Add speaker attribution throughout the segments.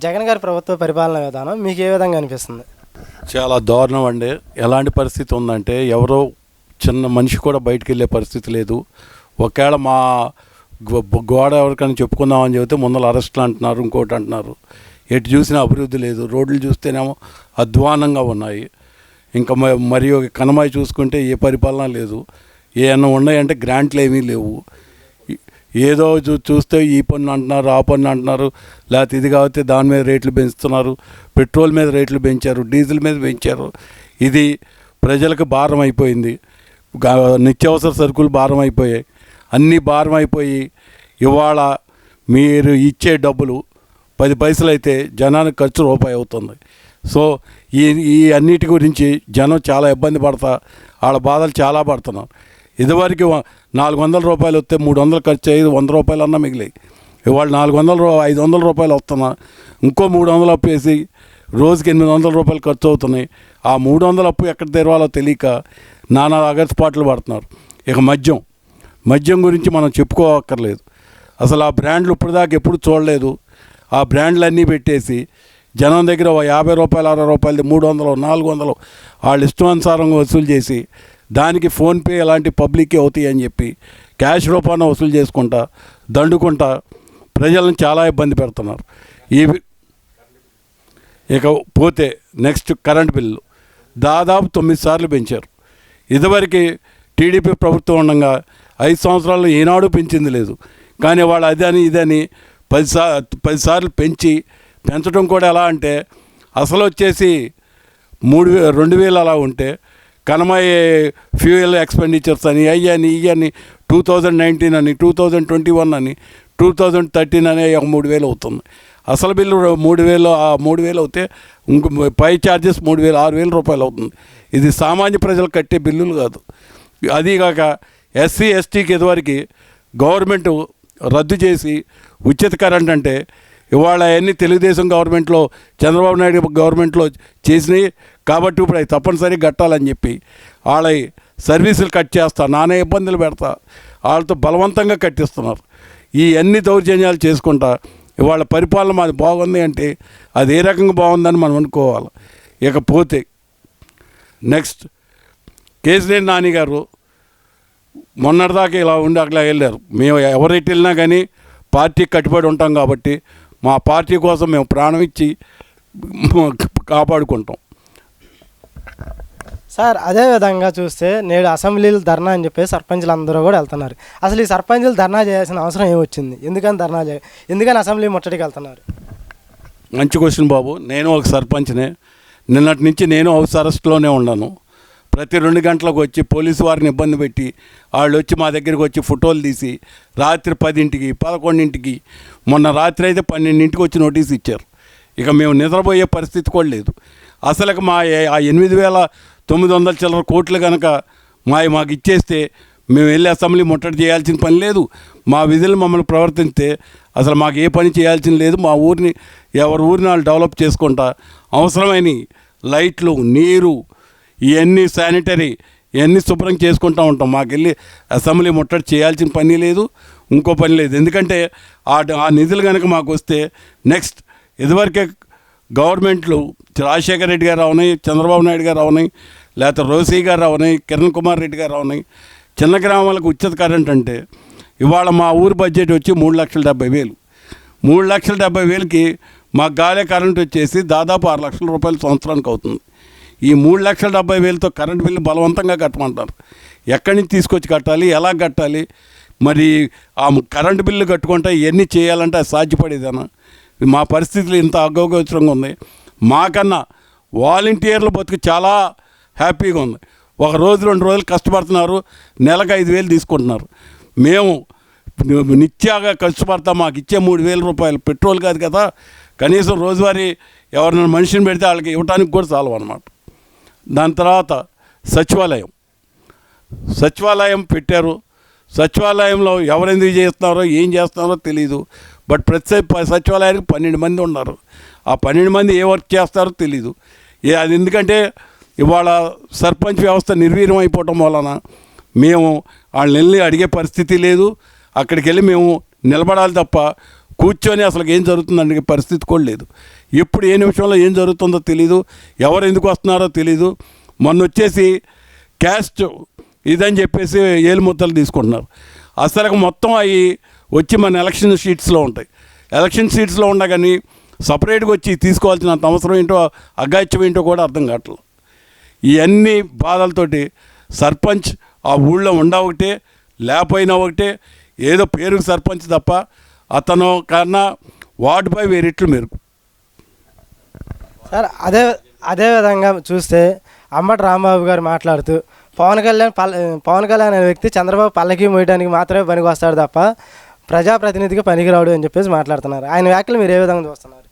Speaker 1: జగన్ గారి ప్రభుత్వ పరిపాలన విధానం మీకు ఏ విధంగా అనిపిస్తుంది?
Speaker 2: చాలా దారుణం అండి. ఎలాంటి పరిస్థితి ఉందంటే ఎవరో చిన్న మనిషి కూడా బయటికి వెళ్ళే పరిస్థితి లేదు. ఒకవేళ మా గోడ ఎవరికైనా చెప్పుకుందామని చెబితే ముందర అరెస్టులు అంటున్నారు, ఇంకోటి అంటున్నారు. ఎటు చూసినా అభివృద్ధి లేదు. రోడ్లు చూస్తేనేమో అధ్వానంగా ఉన్నాయి. ఇంకా మరియు కనమాయి చూసుకుంటే ఏ పరిపాలన లేదు. ఏమన్నా ఉన్నాయంటే గ్రాంట్లు ఏమీ లేవు. ఏదో చూస్తే ఈ పన్ను అంటున్నారు, ఆ పన్ను అంటున్నారు, లేకపోతే ఇది కాబట్టి దాని మీద రేట్లు పెంచుతున్నారు. పెట్రోల్ మీద రేట్లు పెంచారు, డీజిల్ మీద పెంచారు. ఇది ప్రజలకు భారం అయిపోయింది. నిత్యావసర సరుకులు భారం అయిపోయాయి. అన్నీ భారం అయిపోయి ఇవాళ మీరు ఇచ్చే డబ్బులు 10 పైసలు అయితే జనానికి ఖర్చు రూపాయి అవుతుంది. సో ఈ అన్నిటి గురించి జనం చాలా ఇబ్బంది పడతా వాళ్ళ బాధలు చాలా పడుతున్నారు. ఇదివరకు 400 రూపాయలు వస్తే 300 ఖర్చు అయ్యి 100 రూపాయలు అన్నా మిగిలాయి. ఇవాళ 500 రూపాయలు వస్తున్నా, ఇంకో 300 అప్పు వేసి రోజుకి 800 రూపాయలు ఖర్చు అవుతున్నాయి. ఆ 300 అప్పు ఎక్కడ తెరవాలో తెలియక నానా అగర్స్పాట్లు పడుతున్నారు. ఇక మద్యం గురించి మనం చెప్పుకోవక్కర్లేదు. అసలు ఆ బ్రాండ్లు ఇప్పటిదాకా ఎప్పుడు చూడలేదు. ఆ బ్రాండ్లు అన్నీ పెట్టేసి జనం దగ్గర 50 రూపాయలు 60 రూపాయలది 300 400 వాళ్ళు ఇష్టానుసారంగా వసూలు చేసి దానికి ఫోన్పే ఇలాంటి పబ్లిక్కే అవుతాయి అని చెప్పి క్యాష్ రూపాన వసూలు చేసుకుంటా దండుకుంటా ప్రజలను చాలా ఇబ్బంది పెడుతున్నారు. ఇక పోతే నెక్స్ట్ కరెంట్ బిల్లు దాదాపు 9 సార్లు పెంచారు. ఇదివరకు టీడీపీ ప్రభుత్వం ఉండగా 5 సంవత్సరాల్లో ఏనాడు పెంచింది లేదు. కానీ వాళ్ళు అదని ఇదని 10 సార్లు పెంచడం కూడా ఎలా అంటే అసలు వచ్చేసి 2000 అలా ఉంటే కనమయ్యే ఫ్యూయల్ ఎక్స్పెండిచర్స్ అని అయ్యని ఇవని 2019 అని 2021 అని 2013 అని 3000 అవుతుంది. అసలు బిల్లు 3000. ఆ 3000 అవుతే ఇంకో పై ఛార్జెస్ 3000 6000 రూపాయలు అవుతుంది. ఇది సామాన్య ప్రజలు కట్టే బిల్లులు కాదు. అదీగాక ఎస్సీ ఎస్టీకి ఇదివరకు గవర్నమెంట్ రద్దు చేసి ఉచిత కరెంట్ అంటే ఇవాళ అవన్నీ తెలుగుదేశం గవర్నమెంట్లో చంద్రబాబు నాయుడు గవర్నమెంట్లో చేసినాయి కాబట్టి ఇప్పుడు అవి తప్పనిసరి కట్టాలని చెప్పి వాళ్ళ సర్వీసులు కట్ చేస్తా నానా ఇబ్బందులు పెడతా వాళ్ళతో బలవంతంగా కట్టిస్తున్నారు. ఈ అన్ని దౌర్జన్యాలు చేసుకుంటా ఇవాళ పరిపాలన మాది బాగుంది అంటే అది ఏ రకంగా బాగుందని మనం అనుకోవాలి. ఇకపోతే నెక్స్ట్ కేసీఆర్ నాని గారు మొన్నటిదాకా ఇలా ఉండి అట్లా వెళ్ళారు. మేము ఎవరైతే వెళ్ళినా కానీ పార్టీకి కట్టుబడి ఉంటాం కాబట్టి మా పార్టీ కోసం మేము ప్రాణం ఇచ్చి కాపాడుకుంటాం.
Speaker 1: సార్ అదే విధంగా చూస్తే నేడు అసెంబ్లీలు ధర్నా అని చెప్పి సర్పంచులు అందరూ కూడా వెళ్తున్నారు. అసలు ఈ సర్పంచులు ధర్నా చేయాల్సిన అవసరం ఏమొచ్చింది? ఎందుకని అసెంబ్లీ ముట్టడికి వెళ్తున్నారు?
Speaker 2: మంచి క్వశ్చన్ బాబు. నేను ఒక సర్పంచ్నే. నిన్నటి నుంచి నేను హౌస్ అరెస్ట్లోనే ఉన్నాను. ప్రతి 2 గంటలకు వచ్చి పోలీసు వారిని ఇబ్బంది పెట్టి వాళ్ళు వచ్చి మా దగ్గరికి వచ్చి ఫోటోలు తీసి రాత్రి 10ంటికి 11ంటికి మొన్న రాత్రి అయితే 12ంటికి వచ్చి నోటీస్ ఇచ్చారు. ఇక మేము నిద్రపోయే పరిస్థితి కూడా లేదు. అసలు మా 8,900 చిల్లర కోట్లు కనుక మాకు ఇచ్చేస్తే మేము వెళ్ళి అసెంబ్లీ ముట్టడి చేయాల్సిన పని లేదు. మా విధులు మమ్మల్ని ప్రవర్తిస్తే అసలు మాకు ఏ పని చేయాల్సిన లేదు. మా ఊరిని ఎవరి ఊరిని వాళ్ళు డెవలప్ చేసుకుంటా అవసరమైన లైట్లు నీరు ఇవన్నీ శానిటరీ ఇవన్నీ శుభ్రం చేసుకుంటూ ఉంటాం. మాకు వెళ్ళి అసెంబ్లీ ముట్టడి చేయాల్సిన పని లేదు, ఇంకో పని లేదు. ఎందుకంటే ఆ నిధులు కనుక మాకు వస్తే నెక్స్ట్ ఇదివరకే గవర్నమెంట్లు రాజశేఖర రెడ్డి గారు అవనాయి, చంద్రబాబు నాయుడు గారు అవనాయి, లేకపోతే రోసీ గారు అవనాయి, కిరణ్ కుమార్ రెడ్డి గారు అవనాయి. చిన్న గ్రామాలకు ఉచిత కరెంట్ అంటే ఇవాళ మా ఊరి బడ్జెట్ వచ్చి 3,70,000. 3,70,000కి మాకు గాలే కరెంట్ వచ్చేసి దాదాపు 6 లక్షల రూపాయలు సంవత్సరానికి అవుతుంది. ఈ 3,70,000తో కరెంట్ బిల్లు బలవంతంగా కట్టమంటారు. ఎక్కడి నుంచి తీసుకొచ్చి కట్టాలి, ఎలా కట్టాలి, మరి ఆ కరెంటు బిల్లు కట్టుకుంటే ఇవన్నీ చేయాలంటే అది సాధ్యపడేదనా? మా పరిస్థితులు ఇంత అగౌగోచరంగా ఉంది. మాకన్నా వాలంటీర్ల బతుకు చాలా హ్యాపీగా ఉంది. 1 రోజు 2 రోజులు కష్టపడుతున్నారు, నెలకు 5,000 తీసుకుంటున్నారు. మేము నిత్యాగా కష్టపడతాం. మాకు ఇచ్చే 3,000 రూపాయలు పెట్రోల్ కాదు కదా, కనీసం రోజువారీ ఎవరైనా మనిషిని పెడితే వాళ్ళకి ఇవ్వడానికి కూడా చాలు అన్నమాట. దాని తర్వాత సచివాలయం పెట్టారు. సచివాలయంలో ఎవరెందుకు చేస్తున్నారో ఏం చేస్తున్నారో తెలీదు. బట్ ప్రతి సచివాలయానికి 12 మంది ఉన్నారు. ఆ 12 మంది ఏ వర్క్ చేస్తారో తెలీదు. అది ఎందుకంటే ఇవాళ సర్పంచ్ వ్యవస్థ నిర్వీర్యం అయిపోవటం వలన మేము వాళ్ళని వెళ్ళి అడిగే పరిస్థితి లేదు. అక్కడికి వెళ్ళి మేము నిలబడాలి తప్ప కూర్చొని అసలు ఏం జరుగుతుందనే పరిస్థితి కూడా లేదు. ఎప్పుడు ఏ నిమిషంలో ఏం జరుగుతుందో తెలీదు, ఎవరు ఎందుకు వస్తున్నారో తెలీదు. మొన్న వచ్చేసి క్యాస్ట్ ఇదని చెప్పేసి ఏలుముద్దలు తీసుకుంటున్నారు. అసలు మొత్తం అవి వచ్చి మన ఎలక్షన్ షీట్స్లో ఉంటాయి. ఎలక్షన్ షీట్స్లో ఉన్నా కానీ సపరేట్గా వచ్చి తీసుకోవాల్సినంత అవసరం ఏంటో, అగాత్యం ఏంటో కూడా అర్థం కావట్లేదు. ఇవన్నీ బాధలతోటి సర్పంచ్ ఆ ఊళ్ళో ఉండవఒకటే, లేకపోయినా ఒకటే, ఏదో పేరుకు సర్పంచ్ తప్ప అతను కన్నా వార్డుపై వేరెట్లు మెరుగు.
Speaker 1: సార్ అదే విధంగా చూస్తే అంబటి రాంబాబు గారు మాట్లాడుతూ పవన్ కళ్యాణ్ అనే వ్యక్తి చంద్రబాబు పల్లకి మోయడానికి మాత్రమే పనికి వస్తాడు తప్ప ప్రజాప్రతినిధిగా పనికిరాడు అని చెప్పేసి మాట్లాడుతున్నారు. ఆయన వ్యాఖ్యలు మీరు ఏ విధంగా చూస్తున్నారు?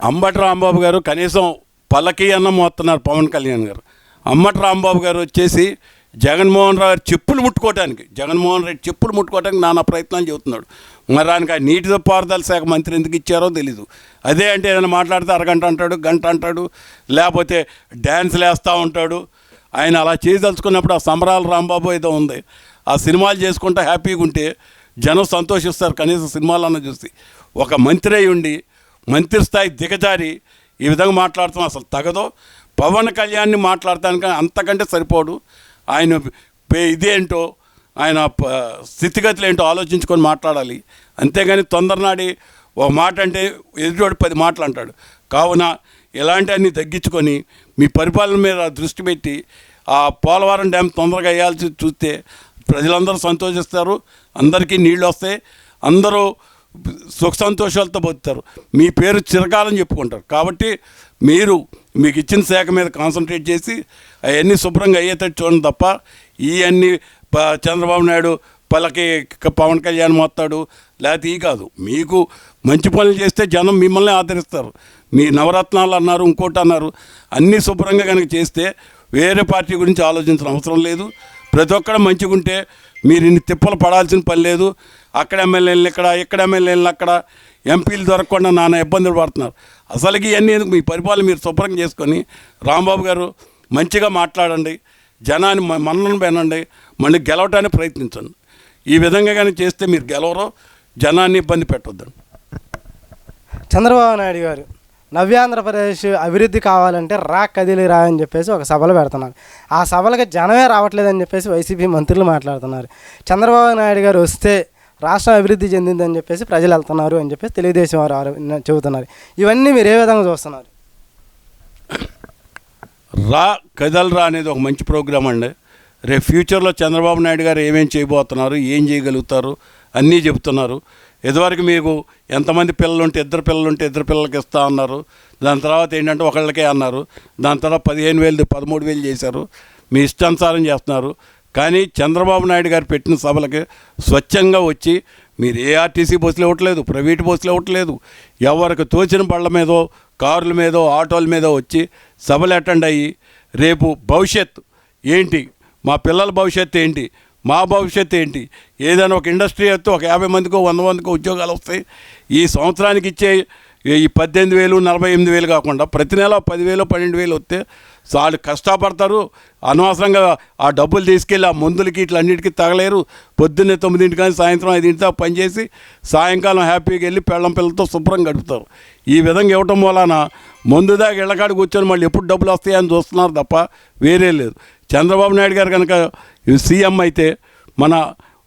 Speaker 2: అంబటి రాంబాబు గారు కనీసం పల్లకి అన్నం మోస్తున్నారు పవన్ కళ్యాణ్ గారు. అంబటి రాంబాబు గారు వచ్చేసి జగన్మోహన్ రావు చెప్పులు ముట్టుకోవడానికి, జగన్మోహన్ రెడ్డి చెప్పులు ముట్టుకోవడానికి నానా ప్రయత్నాలు చెబుతున్నాడు. మరి ఆయనకి ఆ నీటిపారుదల శాఖ మంత్రి ఎందుకు ఇచ్చారో తెలీదు. అదే అంటే ఏదైనా మాట్లాడితే అరగంట అంటాడు, గంట అంటాడు, లేకపోతే డ్యాన్స్లు వేస్తూ ఉంటాడు. ఆయన అలా చేయదలుచుకున్నప్పుడు ఆ సమరాల రాంబాబు ఏదో ఉంది, ఆ సినిమాలు చేసుకుంటూ హ్యాపీగా ఉంటే జనం సంతోషిస్తారు. కనీసం సినిమాలన్నా చూసి ఒక మంత్రి అయి ఉండి మంత్రి స్థాయి దిగజారి ఈ విధంగా మాట్లాడతాం అసలు తగదో. పవన్ కళ్యాణ్ని మాట్లాడటానికి అంతకంటే సరిపోడు. ఆయన ఇదేంటో, ఆయన స్థితిగతులు ఏంటో ఆలోచించుకొని మాట్లాడాలి. అంతేగాని తొందరనాడి ఒక మాట అంటే ఎదుటోడు 10 మాటలు అంటాడు. కావున ఇలాంటివన్నీ తగ్గించుకొని మీ పరిపాలన మీద దృష్టి పెట్టి ఆ పోలవరం డ్యామ్ తొందరగా వేయాల్సి చూస్తే ప్రజలందరూ సంతోషిస్తారు, అందరికీ నీళ్ళు వస్తాయి, అందరూ సుఖ సంతోషాలతో బతుకుతారు, మీ పేరు చిరకాలని చెప్పుకుంటారు. కాబట్టి మీకు ఇచ్చిన శాఖ మీద కాన్సన్ట్రేట్ చేసి అవన్నీ శుభ్రంగా అయ్యేటట్టు చూడండి తప్ప ఇవన్నీ చంద్రబాబు నాయుడు పల్లకి పవన్ కళ్యాణ్ మొత్తాడు లేకపోతే ఈ కాదు. మీకు మంచి పనులు చేస్తే జనం మిమ్మల్ని ఆదరిస్తారు. మీ నవరత్నాలు అన్నారు, ఇంకోటి అన్నారు, అన్నీ శుభ్రంగా కనుక చేస్తే వేరే పార్టీ గురించి ఆలోచించిన అవసరం లేదు. ప్రతి ఒక్కరు మంచిగా ఉంటే మీరు ఇన్ని తిప్పలు పడాల్సిన పని లేదు. అక్కడ ఎమ్మెల్యేలు ఇక్కడ ఎమ్మెల్యేలు అక్కడ, ఎంపీలు దొరకకుండా నానా ఇబ్బందులు పడుతున్నారు. అసలుకి ఇవన్నీ మీ పరిపాలన మీరు శుభ్రంగా చేసుకొని రాంబాబు గారు మంచిగా మాట్లాడండి, జనాన్ని మన్నను పెనండి, మళ్ళీ గెలవటానికి ప్రయత్నించండి. ఈ విధంగా కానీ చేస్తే మీరు గెలవరో, జనాన్ని ఇబ్బంది పెట్టొద్దండి.
Speaker 1: చంద్రబాబు నాయుడు గారు నవ్యాంధ్రప్రదేశ్ అభివృద్ధి కావాలంటే కదిలి రా అని చెప్పేసి ఒక సభలు పెడుతున్నారు. ఆ సభలకు జనమే రావట్లేదని చెప్పేసి వైసీపీ మంత్రులు మాట్లాడుతున్నారు. చంద్రబాబు నాయుడు గారు వస్తే రాష్ట్రం అభివృద్ధి చెందిందని చెప్పేసి ప్రజలు వెళ్తున్నారు అని చెప్పేసి తెలుగుదేశం వారు చెబుతున్నారు. ఇవన్నీ మీరు ఏ విధంగా చూస్తున్నారు?
Speaker 2: కదలరా అనేది ఒక మంచి ప్రోగ్రాం అండి. రేపు ఫ్యూచర్లో చంద్రబాబు నాయుడు గారు ఏమేం చేయబోతున్నారు, ఏం చేయగలుగుతారు అన్నీ చెబుతున్నారు. ఇదివరకు మీకు ఎంతమంది పిల్లలుంటే 2 పిల్లలుంటే 2 పిల్లలకి ఇస్తా అన్నారు. దాని తర్వాత ఏంటంటే ఒకళ్ళకే అన్నారు. దాని తర్వాత 15,000 13,000 చేశారు. మీ ఇష్టానుసారం చేస్తున్నారు. కానీ చంద్రబాబు నాయుడు గారు పెట్టిన సభలకి స్వచ్ఛంగా వచ్చి మీరు ఏఆర్టీసీ బస్సులు ఇవ్వట్లేదు, ప్రైవేట్ బస్సులు ఇవ్వట్లేదు, ఎవరికి తోచిన బళ్ళ మీదో కారుల మీదో ఆటోల మీదో వచ్చి సభలు అటెండ్ అయ్యి రేపు భవిష్యత్తు ఏంటి, మా పిల్లల భవిష్యత్తు ఏంటి, మా భవిష్యత్తు ఏంటి, ఏదైనా ఒక ఇండస్ట్రీ వస్తే ఒక 50 మందికో 100 మందికో ఉద్యోగాలు వస్తాయి. ఈ సంవత్సరానికి ఇచ్చే ఈ 18,000 48,000 కాకుండా ప్రతి నెల 10,000 12,000 వస్తే వాళ్ళు కష్టపడతారు. అనవసరంగా ఆ డబ్బులు తీసుకెళ్ళి ఆ మందులకి ఇట్లన్నిటికీ తగలేరు. పొద్దున్నే 9 కానీ సాయంత్రం 5 దాకా పనిచేసి సాయంకాలం హ్యాపీగా వెళ్ళి పిల్లలతో శుభ్రం గడుపుతారు. ఈ విధంగా ఇవ్వటం వలన మందు దాకా ఇళ్ళకాడ కూర్చొని మళ్ళీ ఎప్పుడు డబ్బులు వస్తాయని చూస్తున్నారు తప్ప వేరే లేదు. చంద్రబాబు నాయుడు గారు కనుక సీఎం అయితే మన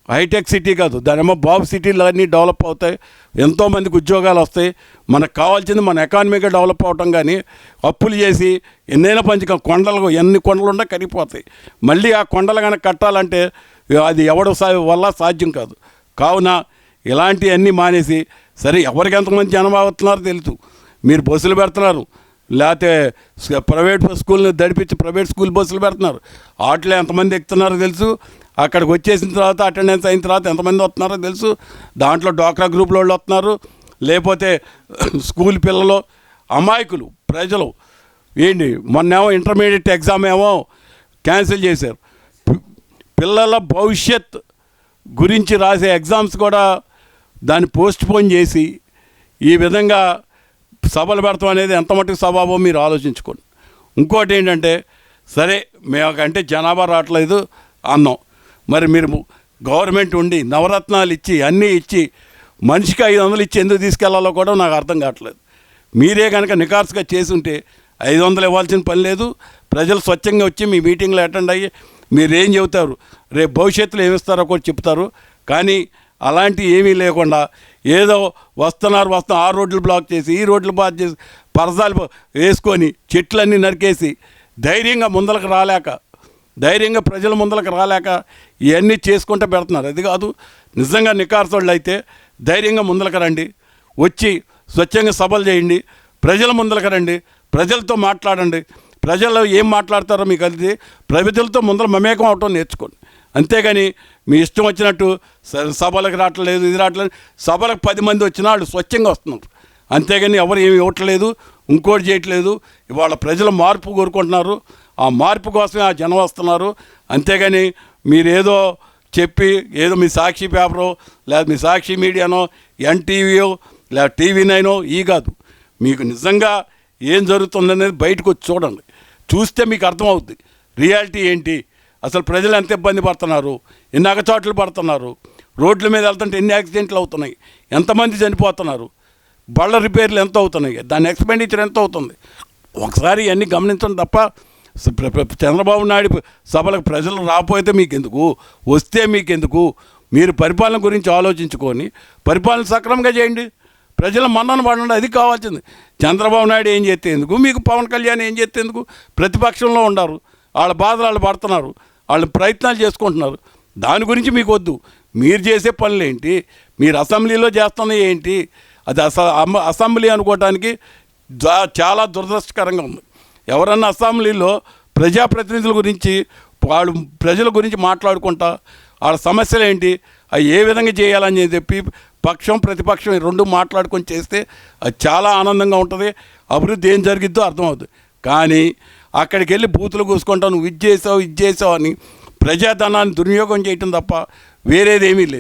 Speaker 2: హైటెక్ సిటీ కాదు, దానేమో బాబు సిటీలు అన్నీ డెవలప్ అవుతాయి, ఎంతోమందికి ఉద్యోగాలు వస్తాయి. మనకు కావాల్సింది మన ఎకానమీగా డెవలప్ అవటం. కానీ అప్పులు చేసి ఎన్నైనా కొండలు ఎన్ని కొండలు ఉన్నా కరిగిపోతాయి. మళ్ళీ ఆ కొండలు కనుక కట్టాలంటే అది ఎవడు వల్ల సాధ్యం కాదు. కావున ఇలాంటివన్నీ మానేసి సరే ఎవరికి ఎంతమంది జనం అవుతున్నారో తెలుసు. మీరు బస్సులు పెడుతున్నారు, లేకపోతే ప్రైవేట్ స్కూల్ని దడిపించి ప్రైవేట్ స్కూల్ బస్సులు పెడుతున్నారు. వాటిలో ఎంతమంది ఎక్కుతున్నారో తెలుసు. అక్కడికి వచ్చేసిన తర్వాత అటెండెన్స్ అయిన తర్వాత ఎంతమంది వస్తున్నారో తెలుసు. దాంట్లో డ్వాక్రా గ్రూప్లో వాళ్ళు వస్తున్నారు, లేకపోతే స్కూల్ పిల్లలు, అమాయకులు ప్రజలు. ఏంటి మొన్నేమో ఇంటర్మీడియట్ ఎగ్జామ్ ఏమో క్యాన్సిల్ చేశారు. పిల్లల భవిష్యత్ గురించి రాసే ఎగ్జామ్స్ కూడా దాన్ని పోస్ట్పోన్ చేసి ఈ విధంగా సభలు పెడతాం అనేది ఎంత మట్టుకు సభావో మీరు ఆలోచించుకోండి. ఇంకోటి ఏంటంటే సరే మేకంటే జనాభా రావట్లేదు అన్నాం, మరి మీరు గవర్నమెంట్ ఉండి నవరత్నాలు ఇచ్చి అన్నీ ఇచ్చి మనిషికి 500 ఇచ్చి ఎందుకు తీసుకెళ్లాలో కూడా నాకు అర్థం కావట్లేదు. మీరే కనుక నికార్సుగా చేసుంటే 500 ఇవ్వాల్సిన పని లేదు. ప్రజలు స్వచ్ఛంగా వచ్చి మీ మీటింగ్లో అటెండ్ అయ్యి మీరేం చెబుతారు, రేపు భవిష్యత్తులో ఏమిస్తారో కూడా చెప్తారు. కానీ అలాంటి ఏమీ లేకుండా ఏదో వస్తున్నారు ఆ రోడ్లు బ్లాక్ చేసి ఈ రోడ్లు బ్లాక్ చేసి పరదాలు వేసుకొని చెట్లన్నీ నరికేసి ధైర్యంగా ముందలకు రాలేక, ధైర్యంగా ప్రజల ముందలకు రాలేక ఇవన్నీ చేసుకుంటూ పెడుతున్నారు. అది కాదు, నిజంగా నికార్సోళ్ళు అయితే ధైర్యంగా ముందలకు రండి, వచ్చి స్వచ్ఛంగా సభలు చేయండి, ప్రజల ముందలకు రండి, ప్రజలతో మాట్లాడండి. ప్రజలు ఏం మాట్లాడతారో మీకు అది ప్రజలతో ముందర మమేకం అవటం నేర్చుకోండి. అంతేగాని మీ ఇష్టం వచ్చినట్టు సభలకు రావట్లేదు, ఇది రావట్లేదు. సభలకు 10 మంది వచ్చినా వాళ్ళు స్వచ్ఛంగా వస్తున్నారు. అంతేగాని ఎవరు ఏమి ఇవ్వట్లేదు, ఇంకోటి చేయట్లేదు. ఇవాళ ప్రజలు మార్పు కోరుకుంటున్నారు. ఆ మార్పు కోసమే ఆ జనం వస్తున్నారు. అంతేగాని మీరేదో చెప్పి ఏదో మీ సాక్షి పేపరో లేదా మీ సాక్షి మీడియానో ఎన్టీవీయో లేదా TV9 ఈ కాదు. మీకు నిజంగా ఏం జరుగుతుందనేది బయటకు వచ్చి చూడండి. చూస్తే మీకు అర్థమవుద్ది రియాలిటీ ఏంటి, అసలు ప్రజలు ఎంత ఇబ్బంది పడుతున్నారు, ఎన్ని అగచాట్లు పడుతున్నారు, రోడ్ల మీద వెళ్తుంటే ఎన్ని యాక్సిడెంట్లు అవుతున్నాయి, ఎంతమంది చనిపోతున్నారు, బళ్ళ రిపేర్లు ఎంత అవుతున్నాయి, దాని ఎక్స్పెండిచర్ ఎంత అవుతుంది. ఒకసారి ఇవన్నీ గమనించడం తప్ప చంద్రబాబు నాయుడు సభలకు ప్రజలు రాకపోతే మీకెందుకు, వస్తే మీకెందుకు. మీరు పరిపాలన గురించి ఆలోచించుకొని పరిపాలన సక్రమంగా చేయండి, ప్రజల మన్నన పడండి. అది కావాల్సింది. చంద్రబాబు నాయుడు ఏం చేస్తేందుకు, మీకు పవన్ కళ్యాణ్ ఏం చేస్తేందుకు, ప్రతిపక్షంలో ఉన్నారు, వాళ్ళ బాధలు వాళ్ళు పడుతున్నారు, వాళ్ళు ప్రయత్నాలు చేసుకుంటున్నారు. దాని గురించి మీకు వద్దు. మీరు చేసే పనులు ఏంటి, మీరు అసెంబ్లీలో చేస్తున్నవి ఏంటి, అది అసెంబ్లీ అనుకోవటానికి చాలా దురదృష్టకరంగా ఉంది. ఎవరన్నా అసెంబ్లీలో ప్రజాప్రతినిధుల గురించి వాళ్ళు ప్రజల గురించి మాట్లాడుకుంటా వాళ్ళ సమస్యలు ఏంటి, అవి ఏ విధంగా చేయాలని చెప్పి పక్షం ప్రతిపక్షం రెండు మాట్లాడుకొని చేస్తే అది చాలా ఆనందంగా ఉంటుంది. అభివృద్ధి ఏం జరిగిద్దో అర్థమవుతుంది. కానీ అక్కడికి వెళ్ళి బూతులు కూసుకుంటావు, నువ్వు ఇది చేసావు అని ప్రజాధనాన్ని దుర్వినియోగం చేయటం తప్ప వేరేదేమీ లేదు.